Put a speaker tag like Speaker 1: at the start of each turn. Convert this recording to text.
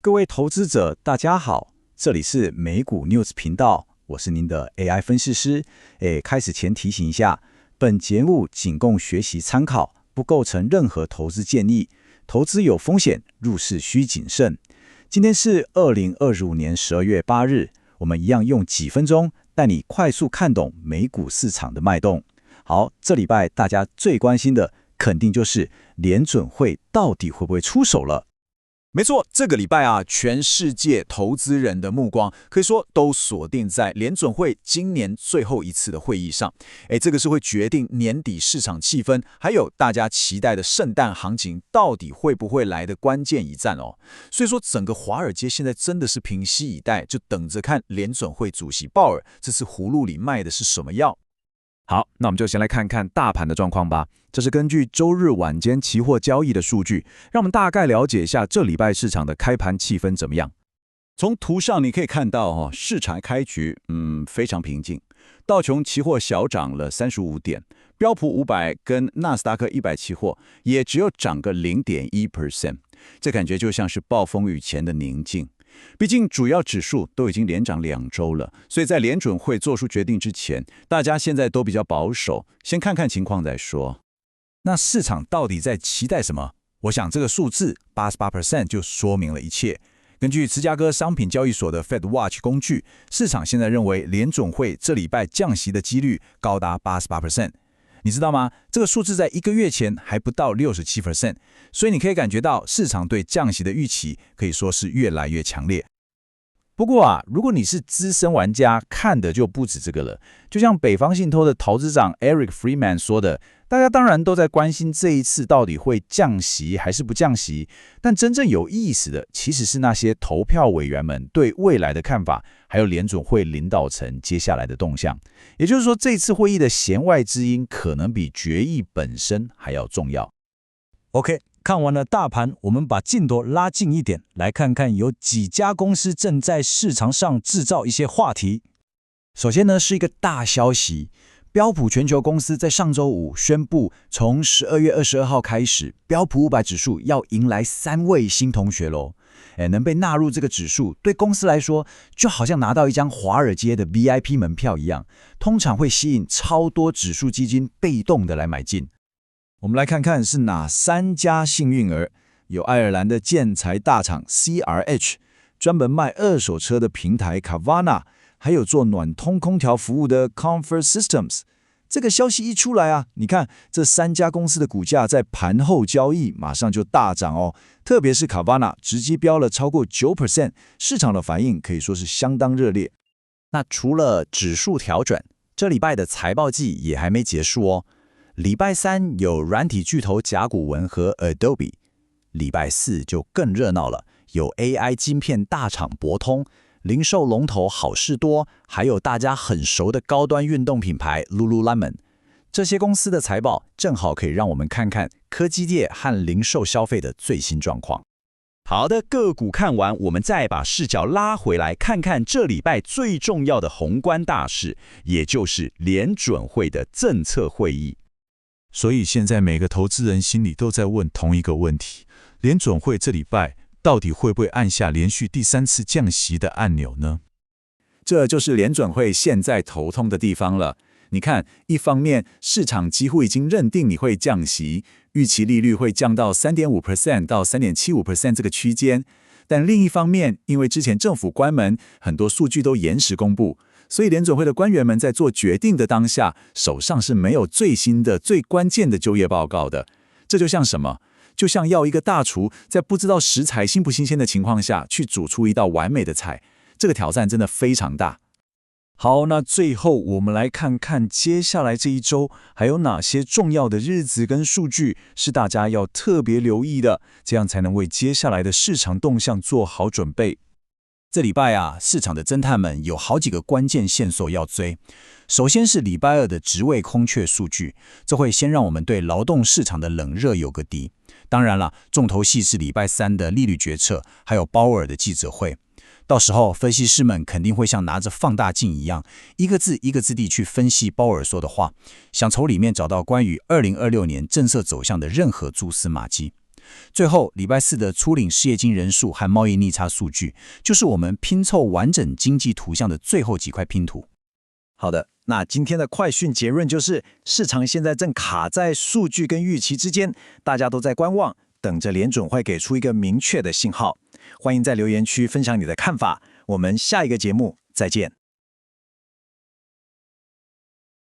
Speaker 1: 各位投资者，大家好，这里是美股 News 频道，我是您的 AI 分析师。开始前提醒一下，本节目仅供学习参考，不构成任何投资建议，投资有风险，入市需谨慎。今天是2025年12月8日，我们一样用几分钟带你快速看懂美股市场的脉动。好，这礼拜大家最关心的肯定就是联准会到底会不会出手了。
Speaker 2: 没错，这个礼拜全世界投资人的目光可以说都锁定在联准会今年最后一次的会议上。这个是会决定年底市场气氛，还有大家期待的圣诞行情到底会不会来的关键一战哦。所以说，整个华尔街现在真的是屏息以待，就等着看联准会主席鲍尔这次葫芦里卖的是什么药。
Speaker 3: 好，那我们就先来看看大盘的状况吧。这是根据周日晚间期货交易的数据，让我们大概了解一下这礼拜市场的开盘气氛怎么样。
Speaker 4: 从图上你可以看到，市场开局非常平静，道琼期货小涨了35点，标普500跟纳斯达克100期货也只有涨个0.1%，这感觉就像是暴风雨前的宁静。毕竟主要指数都已经连涨2周了，所以在联准会做出决定之前，大家现在都比较保守，先看看情况再说。
Speaker 5: 那市场到底在期待什么？我想这个数字88%就说明了一切。根据芝加哥商品交易所的 Fed Watch 工具，市场现在认为联准会这礼拜降息的几率高达88%。你知道吗？这个数字在1个月前还不到67%，所以你可以感觉到市场对降息的预期可以说是越来越强烈。不过如果你是资深玩家，看的就不止这个了。就像北方信托的投资长 Eric Freeman 说的，大家当然都在关心这一次到底会降息还是不降息，但真正有意思的其实是那些投票委员们对未来的看法，还有联准会领导层接下来的动向。也就是说，这次会议的弦外之音可能比决议本身还要重要。OK， 看完了大盘，我们把镜头拉近一点，来看看有几家公司正在市场上制造一些话题。首先呢，是一个大消息。标普全球公司在上周五宣布，从12月22号开始，标普500指数要迎来3位新同学咯。能被纳入这个指数，对公司来说，就好像拿到一张华尔街的 VIP 门票一样，通常会吸引超多指数基金被动的来买进。我们来看看是哪3家幸运儿。有爱尔兰的建材大厂 CRH， 专门卖二手车的平台 Carvana， 还有做暖通空调服务的 Comfort Systems。 这个消息一出来你看这3家公司的股价在盘后交易马上就大涨哦，特别是 Carvana 直接飙了超过 9%， 市场的反应可以说是相当热烈。那除了指数调整，这礼拜的财报季也还没结束哦。礼拜3有软体巨头甲骨文和 Adobe， 礼拜4就更热闹了，有 AI 晶片大厂博通，零售龙头好事多，还有大家很熟的高端运动品牌 Lululemon。 这些公司的财报正好可以让我们看看科技业和零售消费的最新状况。
Speaker 4: 好的，个股看完，我们再把视角拉回来，看看这礼拜最重要的宏观大事，也就是联准会的政策会议。
Speaker 6: 所以现在每个投资人心里都在问同一个问题：联准会这礼拜到底会不会按下连续第3次降息的按钮呢？
Speaker 5: 这就是联准会现在头痛的地方了。你看，一方面市场几乎已经认定你会降息，预期利率会降到 3.5% 到 3.75% 这个区间，但另一方面，因为之前政府关门，很多数据都延时公布，所以联准会的官员们在做决定的当下，手上是没有最新的、最关键的就业报告的。这就像什么？就像要一个大厨在不知道食材新不新鲜的情况下去煮出一道完美的菜，这个挑战真的非常大。好，那最后我们来看看接下来这一周还有哪些重要的日子跟数据是大家要特别留意的，这样才能为接下来的市场动向做好准备。这礼拜市场的侦探们有好几个关键线索要追。首先是礼拜2的职位空缺数据，这会先让我们对劳动市场的冷热有个底。当然了，重头戏是礼拜3的利率决策，还有鲍尔的记者会。到时候分析师们肯定会像拿着放大镜一样，一个字一个字地去分析鲍尔说的话，想从里面找到关于2026年政策走向的任何蛛丝马迹。最后，礼拜四的初领失业金人数和贸易逆差数据，就是我们拼凑完整经济图像的最后几块拼图。
Speaker 1: 好的，那今天的快讯结论就是，市场现在正卡在数据跟预期之间，大家都在观望，等着联准会给出一个明确的信号。欢迎在留言区分享你的看法，我们下一个节目再见。